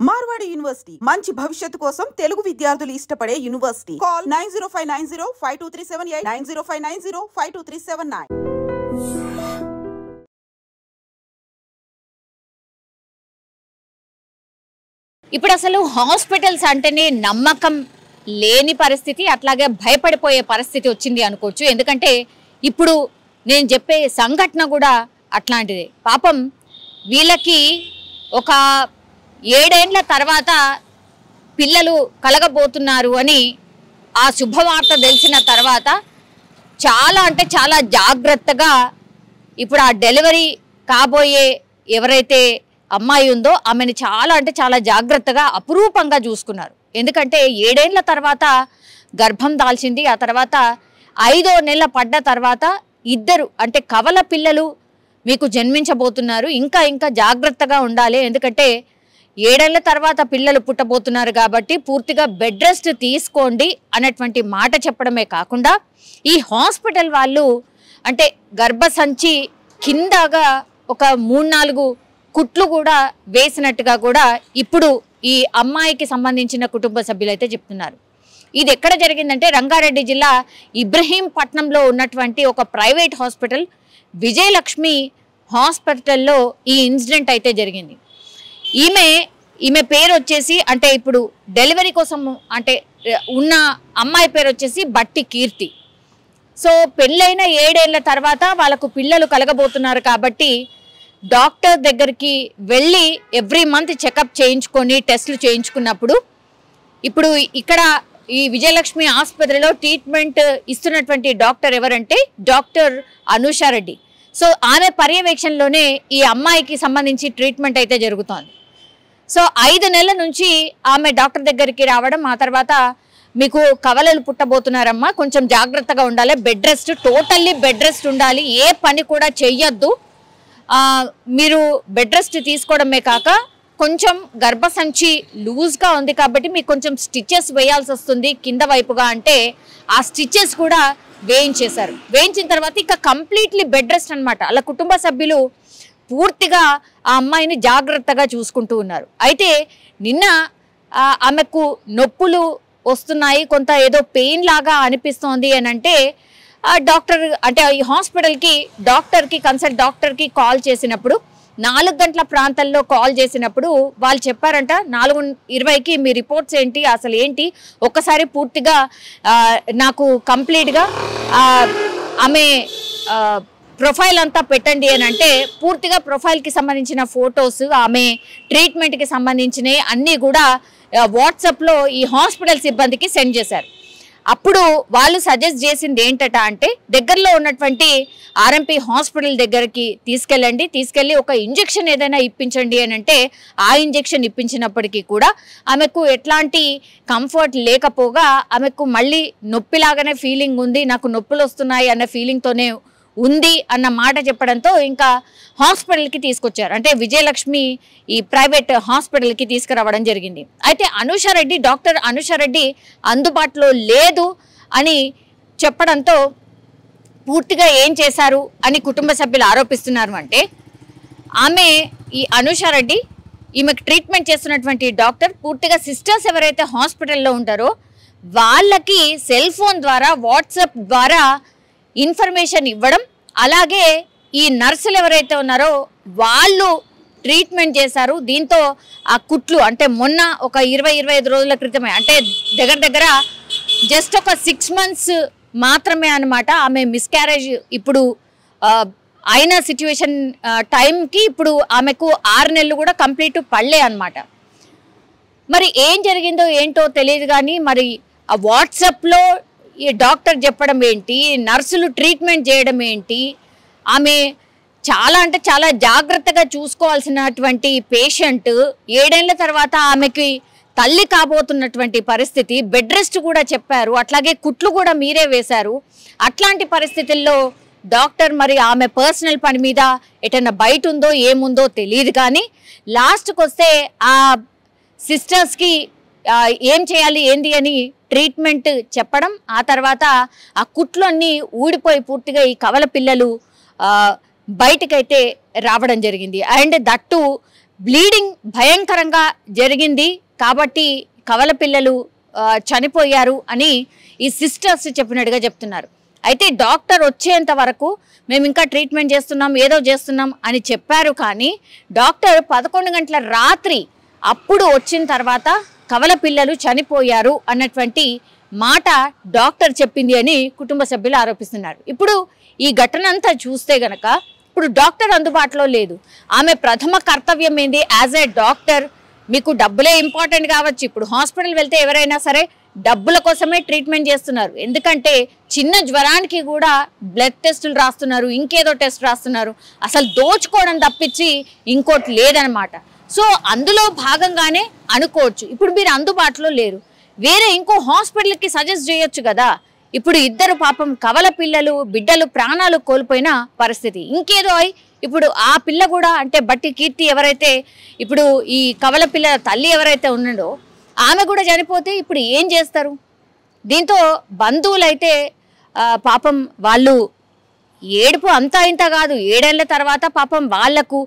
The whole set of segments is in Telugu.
మార్వాడి యూనివర్సిటీ మంచి భవిష్యత్తు కోసం తెలుగు విద్యార్థులు ఇష్టపడే యూనివర్సిటీ. కాల్ 9059052378 9059052379. ఇప్పుడు అసలు హాస్పిటల్స్ అంటేనే నమ్మకం లేని పరిస్థితి, అట్లాగే భయపడిపోయే పరిస్థితి వచ్చింది అనుకోవచ్చు. ఎందుకంటే ఇప్పుడు నేను చెప్పే సంఘటన కూడా అట్లాంటిదే. పాపం వీళ్ళకి ఒక 7 ఏళ్ల తర్వాత పిల్లలు కలగబోతున్నారు అని ఆ శుభవార్త తెలిసిన తర్వాత చాలా అంటే చాలా జాగ్రత్తగా ఇప్పుడు ఆ డెలివరీ కాబోయే ఎవరైతే అమ్మాయి ఉందో ఆమెను చాలా అంటే చాలా జాగ్రత్తగా అపురూపంగా చూసుకున్నారు. ఎందుకంటే 7 ఏళ్ల తర్వాత గర్భం దాల్చింది. ఆ తర్వాత 5వ నెల పడ్డ తర్వాత 2 అంటే కవల పిల్లలు మీకు జన్మించబోతున్నారు. ఇంకా జాగ్రత్తగా ఉండాలి. ఎందుకంటే 7 ఏళ్ల తర్వాత పిల్లలు పుట్టబోతున్నారు కాబట్టి పూర్తిగా బెడ్ రెస్ట్ తీసుకోండి అన్నటువంటి మాట చెప్పడమే కాకుండా ఈ హాస్పిటల్ వాళ్ళు అంటే గర్భసంచి కిందగా ఒక 3-4 కుట్లు కూడా వేసినట్టుగా కూడా ఇప్పుడు ఈ అమ్మాయికి సంబంధించిన కుటుంబ సభ్యులు అయితే చెప్తున్నారు. ఇది ఎక్కడ జరిగిందంటే రంగారెడ్డి జిల్లా ఇబ్రహీంపట్నంలో ఉన్నటువంటి ఒక ప్రైవేట్ హాస్పిటల్ విజయలక్ష్మి హాస్పిటల్లో ఈ ఇన్సిడెంట్ అయితే జరిగింది. ఈమె పేరు వచ్చేసి అంటే ఇప్పుడు డెలివరీ కోసం అంటే ఉన్న అమ్మాయి పేరు వచ్చేసి బట్టి కీర్తి. సో పెళ్ళైన 7 ఏళ్ల తర్వాత వాళ్ళకు పిల్లలు కలగబోతున్నారు కాబట్టి డాక్టర్ దగ్గరికి వెళ్ళి ఎవ్రీ మంత్ చెకప్ చేయించుకొని టెస్టులు చేయించుకున్నప్పుడు ఇప్పుడు ఇక్కడ ఈ విజయలక్ష్మి ఆసుపత్రిలో ట్రీట్మెంట్ ఇస్తున్నటువంటి డాక్టర్ ఎవరంటే డాక్టర్ అనుషారెడ్డి. సో ఆమె పర్యవేక్షణలోనే ఈ అమ్మాయికి సంబంధించి ట్రీట్మెంట్ అయితే జరుగుతోంది. సో 5 నెలల నుంచి ఆమె డాక్టర్ దగ్గరికి రావడం, ఆ తర్వాత మీకు కవలలు పుట్టబోతున్నారమ్మా, కొంచెం జాగ్రత్తగా ఉండాలి, bed rest totally bed rest ఉండాలి, ఏ పని కూడా చెయ్యొద్దు, మీరు బెడ్ రెస్ట్ తీసుకోవడమే కాక కొంచెం గర్భసంచి లూజ్గా ఉంది కాబట్టి మీకు కొంచెం స్టిచెస్ వేయాల్సి వస్తుంది కింద వైపుగా అంటే ఆ స్టిచెస్ కూడా వేయించేశారు. వేయించిన తర్వాత ఇక కంప్లీట్లీ బెడ్ రెస్ట్ అనమాట. అలా కుటుంబ సభ్యులు పూర్తిగా ఆ అమ్మాయిని జాగ్రత్తగా చూసుకుంటూ ఉన్నారు. అయితే నిన్న ఆమెకు నొప్పులు వస్తున్నాయి, కొంత ఏదో పెయిన్ లాగా అనిపిస్తోంది అని అంటే డాక్టర్ అంటే ఈ హాస్పిటల్కి కన్సల్ట్ డాక్టర్కి కాల్ చేసినప్పుడు 4 గంటల ప్రాంతంలో కాల్ చేసినప్పుడు వాళ్ళు చెప్పారంట 4:20కి మీ రిపోర్ట్స్ ఏంటి, అసలు ఏంటి ఒక్కసారి పూర్తిగా నాకు కంప్లీట్గా ఆమె ప్రొఫైల్ అంతా పెట్టండి అని అంటే పూర్తిగా ప్రొఫైల్కి సంబంధించిన ఫొటోస్, ఆమె ట్రీట్మెంట్కి సంబంధించినవి అన్నీ కూడా వాట్సాప్లో ఈ హాస్పిటల్ సిబ్బందికి సెండ్ చేశారు. అప్పుడు వాళ్ళు సజెస్ట్ చేసింది ఏంటట అంటే దగ్గరలో ఉన్నటువంటి ఆర్ఎంపీ హాస్పిటల్ దగ్గరికి తీసుకెళ్ళి ఒక ఇంజెక్షన్ ఏదైనా ఇప్పించండి అని అంటే ఆ ఇంజెక్షన్ ఇప్పించినప్పటికీ కూడా ఆమెకు ఎట్లాంటి కంఫర్ట్ లేకపోగా ఆమెకు మళ్ళీ నొప్పిలాగానే ఫీలింగ్ ఉంది, నాకు నొప్పులు వస్తున్నాయి అన్న ఫీలింగ్తోనే ఉంది అన్న మాట చెప్పడంతో ఇంకా హాస్పిటల్కి తీసుకొచ్చారు. అంటే విజయలక్ష్మి ఈ ప్రైవేట్ హాస్పిటల్కి తీసుకురావడం జరిగింది. అయితే డాక్టర్ అనుషారెడ్డి అందుబాటులో లేదు అని చెప్పడంతో పూర్తిగా ఏం చేశారు అని కుటుంబ సభ్యులు ఆరోపిస్తున్నారు. అంటే ఆమె ఈ అనుషారెడ్డి ఈమెకు ట్రీట్మెంట్ చేస్తున్నటువంటి డాక్టర్ పూర్తిగా సిస్టర్స్ ఎవరైతే హాస్పిటల్లో ఉంటారో వాళ్ళకి సెల్ ఫోన్ ద్వారా వాట్సాప్ ద్వారా ఇన్ఫర్మేషన్ ఇవ్వడం, అలాగే ఈ నర్సులు ఎవరైతే ఉన్నారో వాళ్ళు ట్రీట్మెంట్ చేశారు. దీంతో ఆ కుట్లు అంటే మొన్న ఒక 20-25 రోజుల క్రితమే అంటే దగ్గర జస్ట్ ఒక 6 months మాత్రమే అనమాట ఆమె మిస్క్యారేజ్ ఇప్పుడు అయిన సిచ్యువేషన్ టైంకి ఇప్పుడు ఆమెకు 6 నెలలు కూడా కంప్లీట్ పడలే అనమాట. మరి ఏం జరిగిందో ఏంటో తెలియదు కానీ మరి ఆ వాట్సాప్లో ఈ డాక్టర్ చెప్పడం ఏంటి, నర్సులు ట్రీట్మెంట్ చేయడం ఏంటి, ఆమె చాలా అంటే చాలా జాగ్రత్తగా చూసుకోవాల్సినటువంటి పేషెంట్ 7 ఏళ్ల తర్వాత ఆమెకి తల్లి కాబోతున్నటువంటి పరిస్థితి, బెడ్ రెస్ట్ కూడా చెప్పారు, అట్లాగే కుట్లు కూడా మీరే వేశారు. అట్లాంటి పరిస్థితుల్లో డాక్టర్ మరి ఆమె పర్సనల్ పని మీద ఎటన్నా బయట ఉందో ఏముందో తెలియదు కానీ లాస్ట్కి వస్తే ఆ సిస్టర్స్కి ఏం చేయాలి ఏంది అని ట్రీట్మెంట్ చెప్పడం, ఆ తర్వాత ఆ కుట్లు అన్నీ ఊడిపోయి పూర్తిగా ఈ కవల పిల్లలు బయటకైతే రావడం జరిగింది. అండ్ దట్టు బ్లీడింగ్ భయంకరంగా జరిగింది కాబట్టి కవల పిల్లలు చనిపోయారు అని ఈ సిస్టర్స్ చెప్పినట్టుగా చెప్తున్నారు. అయితే డాక్టర్ వచ్చేంత వరకు మేము ఇంకా ట్రీట్మెంట్ చేస్తున్నాం, ఏదో చేస్తున్నాం అని చెప్పారు. కానీ డాక్టర్ 11 గంటల రాత్రి అప్పుడు వచ్చిన తర్వాత కవల పిల్లలు చనిపోయారు అన్నటువంటి మాట డాక్టర్ చెప్పింది అని కుటుంబ సభ్యులు ఆరోపిస్తున్నారు. ఇప్పుడు ఈ ఘటన అంతా చూస్తే గనక ఇప్పుడు డాక్టర్ అందుబాటులో లేదు. ఆమె ప్రథమ కర్తవ్యం ఏంది? యాజ్ ఏ డాక్టర్ మీకు డబ్బులే ఇంపార్టెంట్ కావచ్చు. ఇప్పుడు హాస్పిటల్ వెళ్తే ఎవరైనా సరే డబ్బుల కోసమే ట్రీట్మెంట్ చేస్తున్నారు. ఎందుకంటే చిన్న జ్వరానికి కూడా బ్లడ్ టెస్టులు రాస్తున్నారు, ఇంకేదో టెస్ట్ రాస్తున్నారు. అసలు దోచుకోవడం తప్పించి ఇంకోటి లేదనమాట. సో అందులో భాగంగానే అనుకోవచ్చు. ఇప్పుడు మీరు అందుబాటులో లేరు, వేరే ఇంకో హాస్పిటల్కి సజెస్ట్ చేయొచ్చు కదా. ఇప్పుడు ఇద్దరు పాపం కవల పిల్లలు బిడ్డలు ప్రాణాలు కోల్పోయిన పరిస్థితి. ఇంకేదో ఇప్పుడు ఆ పిల్ల కూడా అంటే బట్టి కీర్తి ఎవరైతే ఇప్పుడు ఈ కవల పిల్లల తల్లి ఎవరైతే ఉన్నాడో ఆమె కూడా చనిపోతే ఇప్పుడు ఏం చేస్తారు? దీంతో బంధువులైతే పాపం వాళ్ళు ఏడుపు అంతా ఇంత కాదు. 7 ఏళ్ల తర్వాత పాపం వాళ్లకు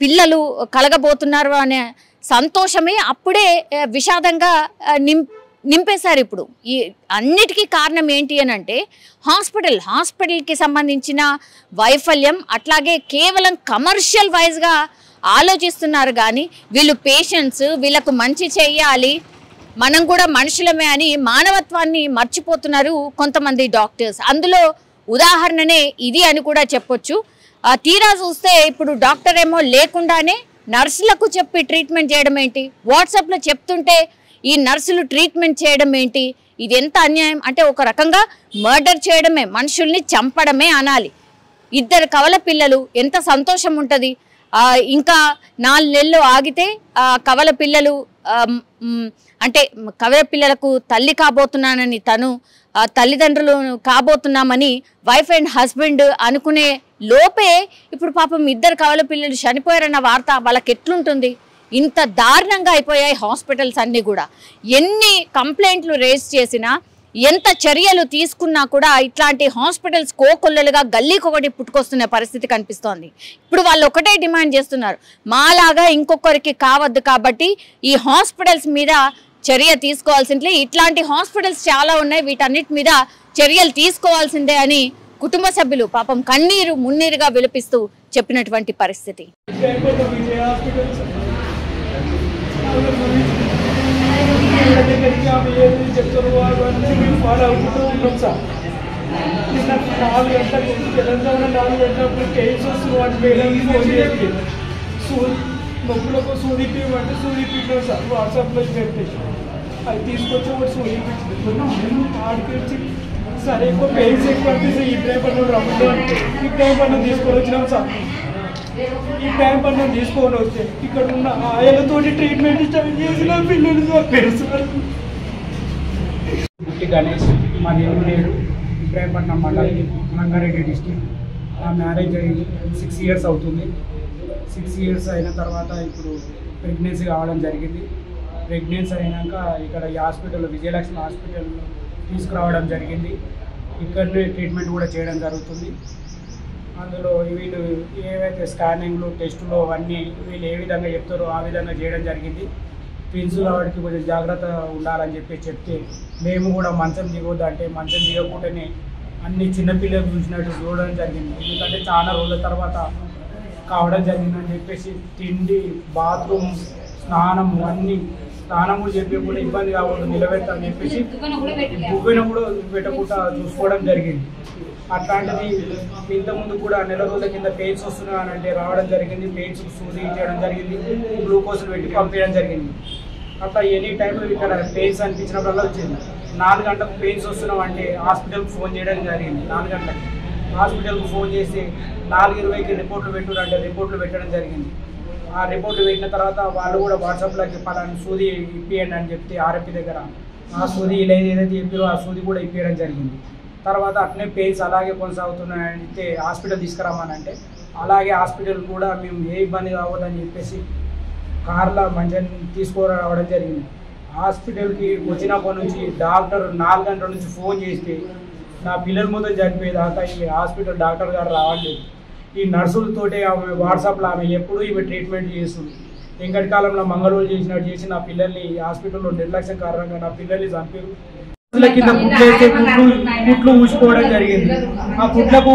పిల్లలు కలగబోతున్నారు అనే సంతోషమే అప్పుడే విషాదంగా నింపేశారు. ఇప్పుడు ఈ అన్నిటికీ కారణం ఏంటి అని అంటే హాస్పిటల్కి సంబంధించిన వైఫల్యం, అట్లాగే కేవలం కమర్షియల్ వైజ్గా ఆలోచిస్తున్నారు. కానీ వీళ్ళు పేషెంట్స్, వీళ్ళకు మంచి చెయ్యాలి, మనం కూడా మనుషులమే అని మానవత్వాన్ని మర్చిపోతున్నారు కొంతమంది డాక్టర్స్. అందులో ఉదాహరణనే ఇది అని కూడా చెప్పొచ్చు. తీరా చూస్తే ఇప్పుడు డాక్టర్ ఏమో లేకుండానే నర్సులకు చెప్పి ట్రీట్మెంట్ చేయడం ఏంటి? వాట్సాప్లో చెప్తుంటే ఈ నర్సులు ట్రీట్మెంట్ చేయడం ఏంటి? ఇది ఎంత అన్యాయం అంటే ఒక రకంగా మర్డర్ చేయడమే, మనుషుల్ని చంపడమే అనాలి. ఇద్దరు కవల పిల్లలు ఎంత సంతోషం ఉంటుంది. ఇంకా 4 నెలలు ఆగితే కవల పిల్లలు అంటే కవల పిల్లలకు తల్లి కాబోతున్నానని తను తల్లిదండ్రులు కాబోతున్నామని వైఫ్ అండ్ హస్బెండ్ అనుకునే లోపే ఇప్పుడు పాపం ఇద్దరు కవల పిల్లలు చనిపోయారన్న వార్త వాళ్ళకి ఎట్లుంటుంది? ఇంత దారుణంగా అయిపోయాయి హాస్పిటల్స్ అన్నీ కూడా. ఎన్ని కంప్లైంట్లు రేజ్ చేసినా, ఎంత చర్యలు తీసుకున్నా కూడా ఇట్లాంటి హాస్పిటల్స్ కోకొల్లలుగా గల్లీకొకటి పుట్టుకొస్తున్న పరిస్థితి కనిపిస్తోంది. ఇప్పుడు వాళ్ళు ఒకటే డిమాండ్ చేస్తున్నారు, మాలాగా ఇంకొకరికి కావద్దు కాబట్టి ఈ హాస్పిటల్స్ మీద చర్య తీసుకోవాల్సిందే. ఇట్లాంటి హాస్పిటల్స్ చాలా ఉన్నాయి, వీటన్నిటి మీద చర్యలు తీసుకోవాల్సిందే అని కుటుంబ సభ్యులు పాపం కన్నీరు మున్నీరుగా విలపిస్తూ చెప్పినటువంటి పరిస్థితి. దగ్గరికి ఆమె ఏది చెప్తారు అవన్నీ మేము ఫాలో అవుతూ ఉంటాం సార్. నిన్న 4 గంటలకు తెలంగాణ 4 గంటలకు కేసు వస్తుంది వాటి మేడం ఫోన్ చేసి నొప్పులకు సూది ఇప్పిమంటే సూది ఇప్పించాం సార్. వాట్సాప్లో పెడితే అది తీసుకొచ్చి ఒకటి సూది ఇప్పించింది. ఆడికి వచ్చి సరే ఎక్కువ పెయిన్స్ ఎక్కువ అనిపిస్తే ఈ టైం పన్ను రమ్మంటే ఈ టైం పన్ను తీసుకొని వచ్చినాం సార్. ఈ టైం పన్ను తీసుకొని వస్తే ఇక్కడ ఉన్న ఆయనతోటి ట్రీట్మెంట్ స్టార్ట్ చేసిన పిల్లలు సార్. గణేష్ మా నేడు ఇబ్రాహీంపట్నం మండలం, రంగారెడ్డి డిస్ట్రిక్ట్. నా మ్యారేజ్ అయ్యి 6 ఇయర్స్ అవుతుంది. 6 ఇయర్స్ అయిన తర్వాత ఇప్పుడు ప్రెగ్నెన్సీ కావడం జరిగింది. ప్రెగ్నెన్సీ అయినాక ఇక్కడ ఈ హాస్పిటల్లో విజయలక్ష్మి హాస్పిటల్లో తీసుకురావడం జరిగింది. ఇక్కడనే ట్రీట్మెంట్ కూడా చేయడం జరుగుతుంది. అందులో వీళ్ళు ఏవైతే స్కానింగ్లు టెస్టులు అవన్నీ వీళ్ళు ఏ విధంగా చెప్తారో ఆ విధంగా చేయడం జరిగింది. ట్విన్స్ వాడికి కొంచెం జాగ్రత్త ఉండాలని చెప్తే మేము కూడా మంచం దిగొద్దు అంటే మంచం దిగకుండానే అన్ని చిన్నపిల్లలు చూసినట్టు చూడడం జరిగింది. ఎందుకంటే చాలా రోజుల తర్వాత కావడం జరిగిందని చెప్పేసి తిండి, బాత్రూమ్, స్నానము అన్నీ స్నానము చెప్పి కూడా ఇబ్బంది కాకుండా నిలబెట్టాలని చెప్పేసి బువ్వెన కూడా పెట్టకుండా చూసుకోవడం జరిగింది. అట్లాంటిది ఇంతకుముందు కూడా నెల రోజుల కింద పెయిన్స్ వస్తున్నాయనంటే రావడం జరిగింది. పెయిన్స్ సూది చేయడం జరిగింది, గ్లూకోజ్లు పెట్టి పంపించడం జరిగింది. అట్లా ఎనీ టైంలో ఇక్కడ పెయిన్స్ అనిపించినప్పుడల్లా వచ్చింది. 4 గంటలకు పెయిన్స్ వస్తున్నామంటే హాస్పిటల్కి ఫోన్ చేయడం జరిగింది. 4 గంటలకి హాస్పిటల్కి ఫోన్ చేసి 4:20కి రిపోర్ట్లు పెట్టురంటే రిపోర్ట్లు పెట్టడం జరిగింది. ఆ రిపోర్ట్లు పెట్టిన తర్వాత వాళ్ళు కూడా వాట్సాప్లోకి పలానా సూది ఇప్పియండి అని చెప్తే ఆర్ఎంపీ దగ్గర ఆ సూది ఇలా ఏదైతే చెప్పారో ఆ సూది కూడా ఇప్పించడం జరిగింది. తర్వాత అట్నే పెయిన్స్ అలాగే కొనసాగుతున్నాయంటే హాస్పిటల్ తీసుకురామనంటే అలాగే హాస్పిటల్ కూడా మేము ఏ ఇబ్బంది కావద్దని చెప్పేసి కార్లో మంచిగా తీసుకురావడం జరిగింది. హాస్పిటల్కి వచ్చినప్పటి నుంచి డాక్టర్ 4 గంటల నుంచి ఫోన్ చేస్తే నా పిల్లల మొత్తం చనిపోయేదాకా ఈ హాస్పిటల్ డాక్టర్ గారు రావట్లేదు. ఈ నర్సులతోటే ఆమె వాట్సాప్లో ఆమె ఎప్పుడు ఈమె ట్రీట్మెంట్ చేస్తుంది. వెంకటి కాలంలో మంగళూరు చేసినట్టు చేసి నా పిల్లల్ని హాస్పిటల్లో నిర్లక్ష్యం కారణంగా నా పిల్లల్ని చంపారు. కింద కుట్లు ఊసిపోవడం జరిగింది. ఆ కుట్లకు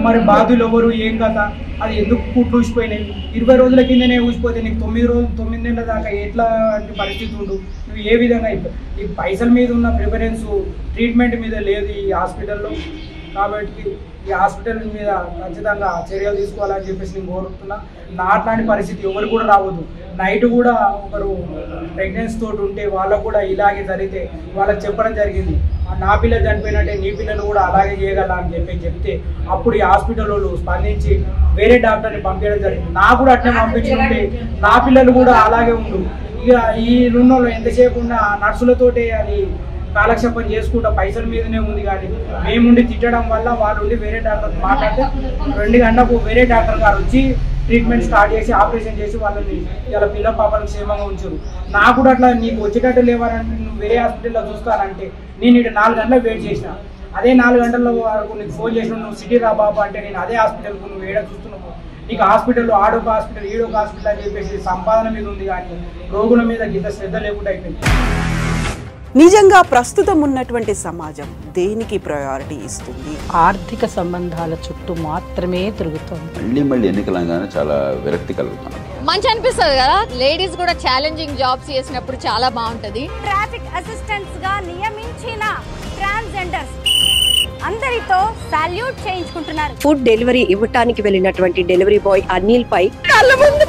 మరి బాధులు ఎవరు ఏం కదా, అది ఎందుకు కుట్లు ఊసిపోయినాయి? 20 రోజుల కిందనే ఊసిపోతే నీకు 9 నెలల దాకా ఎట్లాంటి పరిస్థితి ఉండు? నువ్వు ఏ విధంగా ఈ పైసల మీద ఉన్న ప్రిఫరెన్స్ ట్రీట్మెంట్ మీద లేదు ఈ హాస్పిటల్లో. కాబట్టి ఈ హాస్పిటల్ మీద ఖచ్చితంగా చర్యలు తీసుకోవాలని చెప్పేసి నేను కోరుతున్నా. నా అట్లాంటి పరిస్థితి ఎవరు కూడా రావద్దు. నైట్ కూడా ఒకరు ప్రెగ్నెన్సీ తోటి ఉంటే వాళ్ళకు కూడా ఇలాగే జరిగితే వాళ్ళకి చెప్పడం జరిగింది, నా పిల్లలు చనిపోయినట్టే నీ పిల్లలు కూడా అలాగే చేయగల అని చెప్తే అప్పుడు ఈ హాస్పిటల్ వాళ్ళు స్పందించి వేరే డాక్టర్ని పంపించడం జరిగింది. నాకు కూడా అట్లా పంపించుకుంటే నా పిల్లలు కూడా అలాగే ఉండు. ఇక ఈ రుణంలో ఎంతసేపు ఉన్న నర్సులతోటే అది కాలక్షేపం చేసుకుంటా పైసల మీదనే ఉంది. కానీ మేముండి తిట్టడం వల్ల వాళ్ళు ఉండి వేరే డాక్టర్ మాట్లాడితే 2 గంటలకు వేరే డాక్టర్ గారు వచ్చి ట్రీట్మెంట్ స్టార్ట్ చేసి ఆపరేషన్ చేసి వాళ్ళని ఇలా పిల్ల పాపను క్షేమంగా ఉంచారు. నాకు కూడా అట్లా నీకు వచ్చేటట్టు లేవాలంటే నువ్వు వేరే హాస్పిటల్లో చూస్తానంటే నేను ఇటు 4 గంటలకు వెయిట్ చేసిన. అదే 4 గంటల వరకు నీకు ఫోన్ చేసిన నువ్వు సిటీ రా బాబు అంటే నేను అదే హాస్పిటల్కు నువ్వు ఏడా చూస్తున్నావు. నీకు హాస్పిటల్లో ఆడొక హాస్పిటల్ ఈడొక హాస్పిటల్ అని చెప్పేసి సంపాదన మీద ఉంది కానీ రోగుల మీద ఇంత శ్రద్ధ లేకుండా అయిపోయింది. నిజంగా ప్రస్తుతం ఉన్నటువంటి సమాజం దేనికి ప్రయారిటీ ఇస్తుంది? ఆర్థిక సంబంధాల చుట్టూ మాత్రమే తిరుగుతుంది. మళ్ళీ ఎన్నికలంగానే చాలా విరక్తి కలుగుతుంది. మంచి అనిపిస్తుంది కదా, లేడీస్ కూడా ఛాలెంజింగ్ జాబ్స్ చేసినప్పుడు చాలా బాగుంటది. ట్రాఫిక్ అసిస్టెంట్స్ గా నియమించిన ట్రాన్స్జెండర్స్ అందరితో సాల్యూట్ చేయించుకుంటున్నారు. ఫుడ్ డెలివరీ ఇవ్వటానికి వెళ్ళినటువంటి డెలివరీ బాయ్ అనిల్ పై కళ్ళ ముందు